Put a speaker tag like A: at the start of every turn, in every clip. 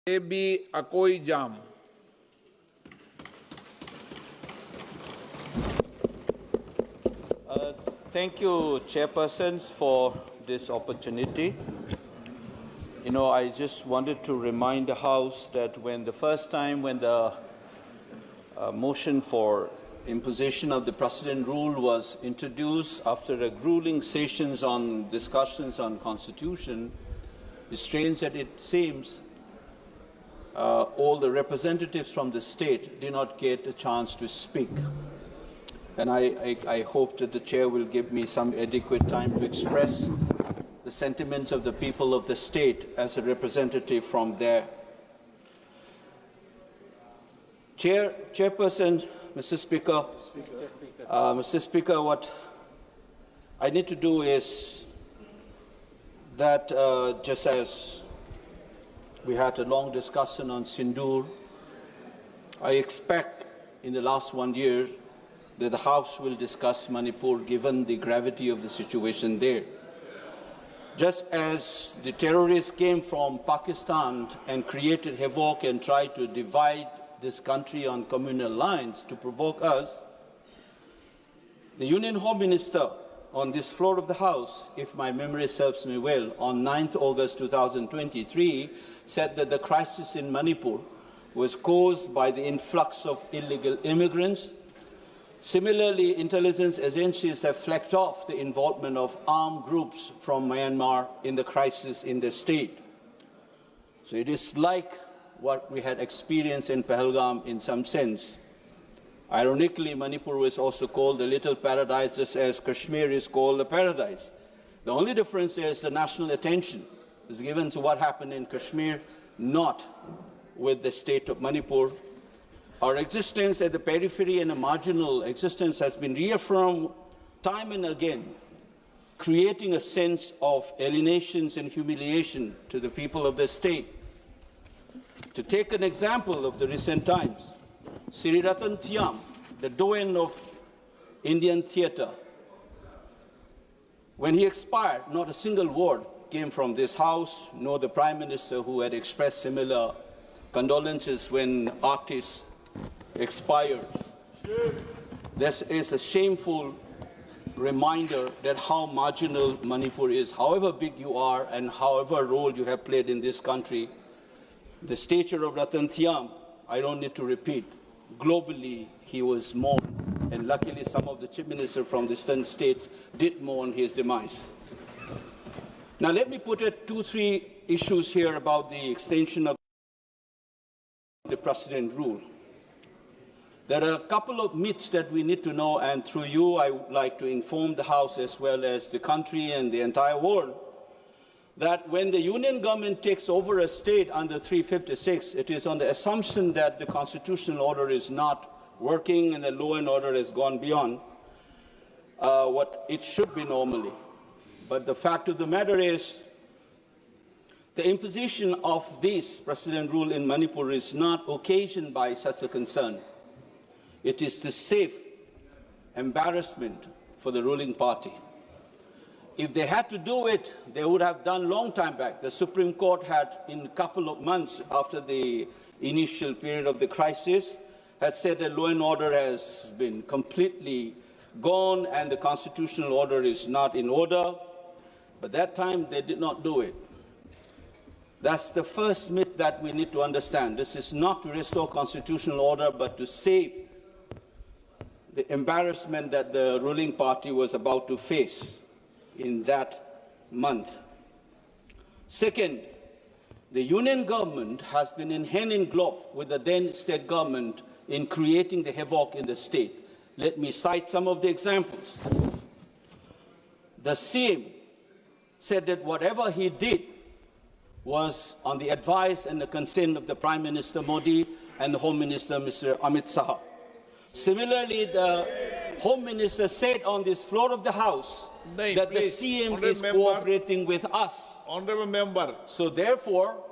A: A.B. Akoi Jam.
B: Thank you, chairpersons, for this opportunity. You know, I just wanted to remind the House that when the motion for imposition of the precedent rule was introduced after a grueling sessions on discussions on constitution, it's strange that it seems all the representatives from the state did not get a chance to speak. And I hope that the chair will give me some adequate time to express the sentiments of the people of the state as a representative from there. Chairperson, Mr. Speaker, what I need to do is that just as we had a long discussion on Sindoor, I expect in the last 1 year that the House will discuss Manipur given the gravity of the situation there. Just as the terrorists came from Pakistan and created havoc and tried to divide this country on communal lines to provoke us, the Union Home Minister on this floor of the House, if my memory serves me well, on 9th August 2023, said that the crisis in Manipur was caused by the influx of illegal immigrants. Similarly, intelligence agencies have flagged off the involvement of armed groups from Myanmar in the crisis in the state. So it is like what we had experienced in Pahalgam in some sense. Ironically, Manipur was also called the little paradise, just as Kashmir is called the paradise. The only difference is the national attention is given to what happened in Kashmir, not with the state of Manipur. Our existence at the periphery and a marginal existence has been reaffirmed time and again, creating a sense of alienations and humiliation to the people of the state. To take an example of the recent times, Sri Ratan Thiam, the doyen of Indian theatre, when he expired, not a single word came from this House, nor the Prime Minister, who had expressed similar condolences when artists expired. This is a shameful reminder that how marginal Manipur is. However big you are and however role you have played in this country, the stature of Ratan Thiam, I don't need to repeat. Globally, he was mourned, and luckily some of the chief ministers from the eastern states did mourn his demise. Now let me put 2-3 issues here about the extension of the precedent rule. There are a couple of myths that we need to know, and through you I would like to inform the House as well as the country and the entire world that when the union government takes over a state under 356, it is on the assumption that the constitutional order is not working and the law and order has gone beyond what it should be normally. But the fact of the matter is the imposition of this precedent rule in Manipur is not occasioned by such a concern. It is to save embarrassment for the ruling party. If they had to do it, they would have done long time back. The Supreme Court had, in a couple of months after the initial period of the crisis, had said that law and order has been completely gone and the constitutional order is not in order. But that time they did not do it. That's the first myth that we need to understand. This is not to restore constitutional order, but to save the embarrassment that the ruling party was about to face in that month. Second, the union government has been in hand in glove with the then state government in creating the havoc in the state. Let me cite some of the examples. The CM said that whatever he did was on the advice and the consent of the Prime Minister Modi and the Home Minister, Mr. Amit Shah. Similarly, the Home Minister said on this floor of the House that the CM is cooperating with us.
A: Honorable member,
B: So therefore,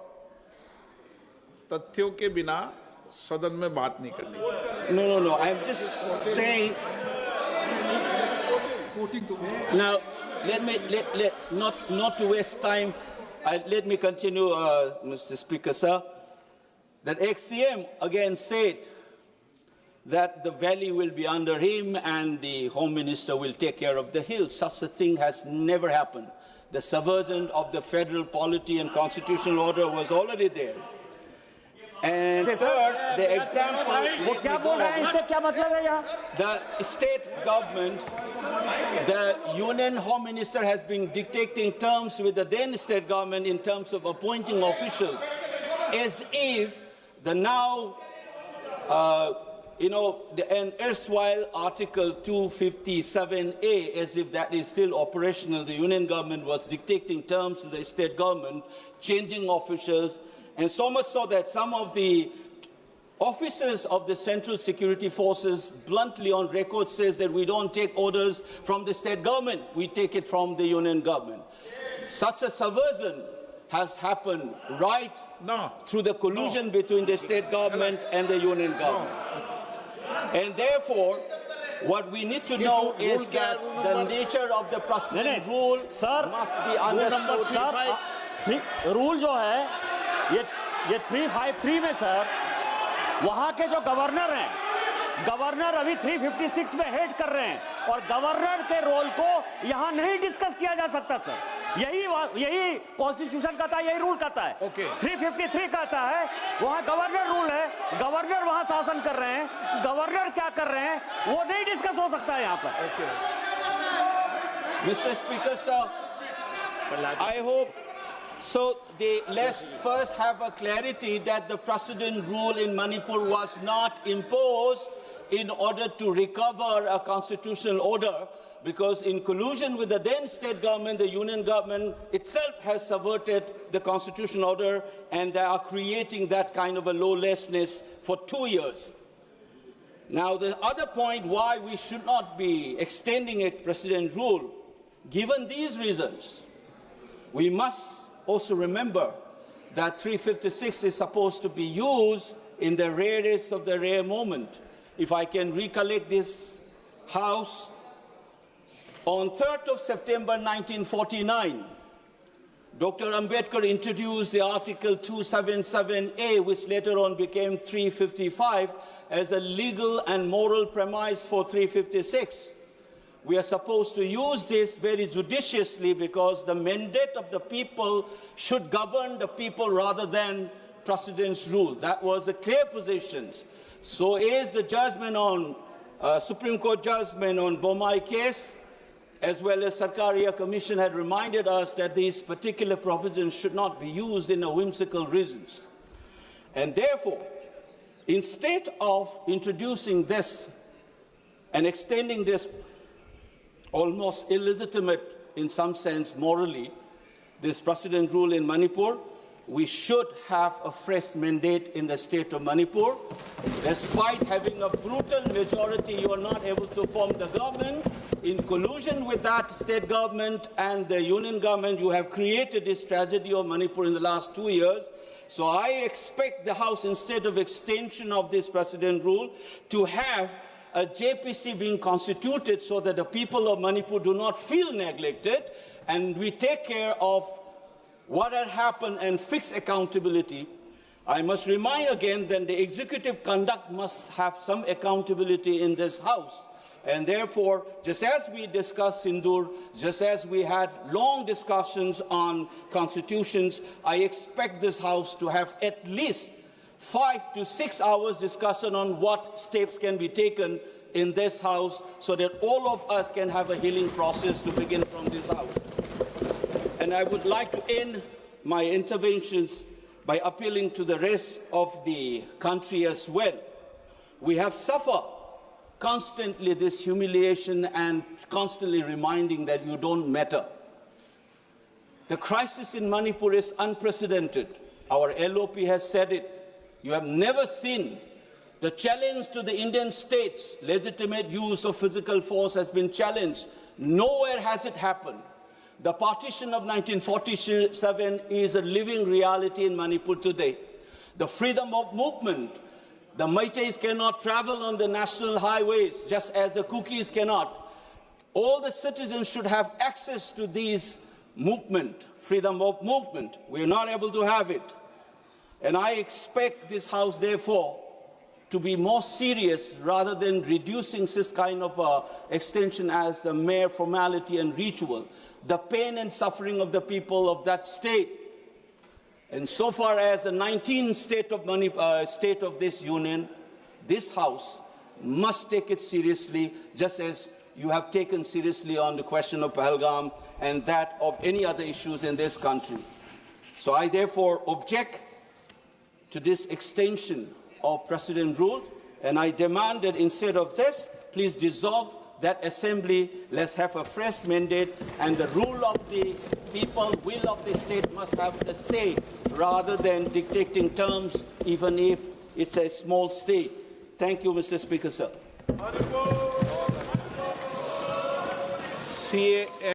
A: तथ्यों के बिना सदन में बात नहीं करनी।
B: no, I'm just saying. Now, not to waste time, let me continue, Mr. Speaker, sir. that ex-CM again said that the valley will be under him and the Home Minister will take care of the hills. Such a thing has never happened. The subversion of the federal polity and constitutional order was already there. And third, the example, the state government, the Union Home Minister has been dictating terms with the then state government in terms of appointing officials, as if the now, an erstwhile Article 257A, as if that is still operational. The Union government was dictating terms to the state government, changing officials, and so much so that some of the officers of the Central Security Forces bluntly on record says that we don't take orders from the state government, we take it from the Union government. Such a subversion has happened right through the collusion between the state government and the Union government. And therefore, what we need to know is that the nature of the precedent rule must be understood.
C: Rule जो है ये 353 में sir वहां के जो governor हैं, governor अभी 356 में हेड कर रहे हैं और गवर्नर के रोल को यहां नहीं डिस्कस किया जा सकता सर। यही कॉन्स्टिट्यूशन कहता है, यही रूल कहता है। 353 कहता है वहां गवर्नर रूल है, गवर्नर वहां शासन कर रहे हैं, गवर्नर क्या कर रहे हैं वो नहीं डिस्कस हो सकता है यहां पर।
B: Mr. Speaker, sir, I hope so. Let's first have a clarity that the precedent rule in Manipur was not imposed in order to recover a constitutional order, because in collusion with the then state government, the Union government itself has subverted the constitutional order, and they are creating that kind of a lawlessness for 2 years. Now, the other point why we should not be extending a precedent rule, given these reasons, we must also remember that 356 is supposed to be used in the rarest of the rare moment. If I can recollect this House, on 3rd of September 1949, Dr. Ambedkar introduced the Article 277A, which later on became 355, as a legal and moral premise for 356. We are supposed to use this very judiciously because the mandate of the people should govern the people rather than precedent's rule. That was the clear position. So is the judgment on Supreme Court judgment on Bomai case, as well as Sarkaria Commission had reminded us that these particular provisions should not be used in a whimsical reasons. And therefore, instead of introducing this and extending this almost illegitimate, in some sense morally, this precedent rule in Manipur, we should have a fresh mandate in the state of Manipur. Despite having a brutal majority, you are not able to form the government. In collusion with that state government and the union government, you have created this tragedy of Manipur in the last 2 years. So I expect the House, instead of extension of this precedent rule, to have a JPC being constituted so that the people of Manipur do not feel neglected, and we take care of what had happened and fix accountability. I must remind again that the executive conduct must have some accountability in this House. And therefore, just as we discussed Sindur, just as we had long discussions on constitutions, I expect this House to have at least 5 to 6 hours discussion on what steps can be taken in this House so that all of us can have a healing process to begin from this House. And I would like to end my interventions by appealing to the rest of the country as well. We have suffered constantly this humiliation and constantly reminding that you don't matter. The crisis in Manipur is unprecedented. Our LOP has said it. You have never seen the challenge to the Indian state's legitimate use of physical force has been challenged. Nowhere has it happened. The partition of 1947 is a living reality in Manipur today. The freedom of movement. The Meiteis cannot travel on the national highways, just as the Kukis cannot. All the citizens should have access to these movement, freedom of movement. We are not able to have it. And I expect this House, therefore, to be more serious rather than reducing this kind of extension as a mere formality and ritual. The pain and suffering of the people of that state, and so far as the 19th state of this union, this House must take it seriously, just as you have taken seriously on the question of Pahalgam and that of any other issues in this country. So I therefore object to this extension of precedent rule, and I demand that instead of this, please dissolve that assembly, let's have a fresh mandate, and the rule of the people, will of the state must have a say rather than dictating terms, even if it's a small state. Thank you, Mr. Speaker, sir.
A: CA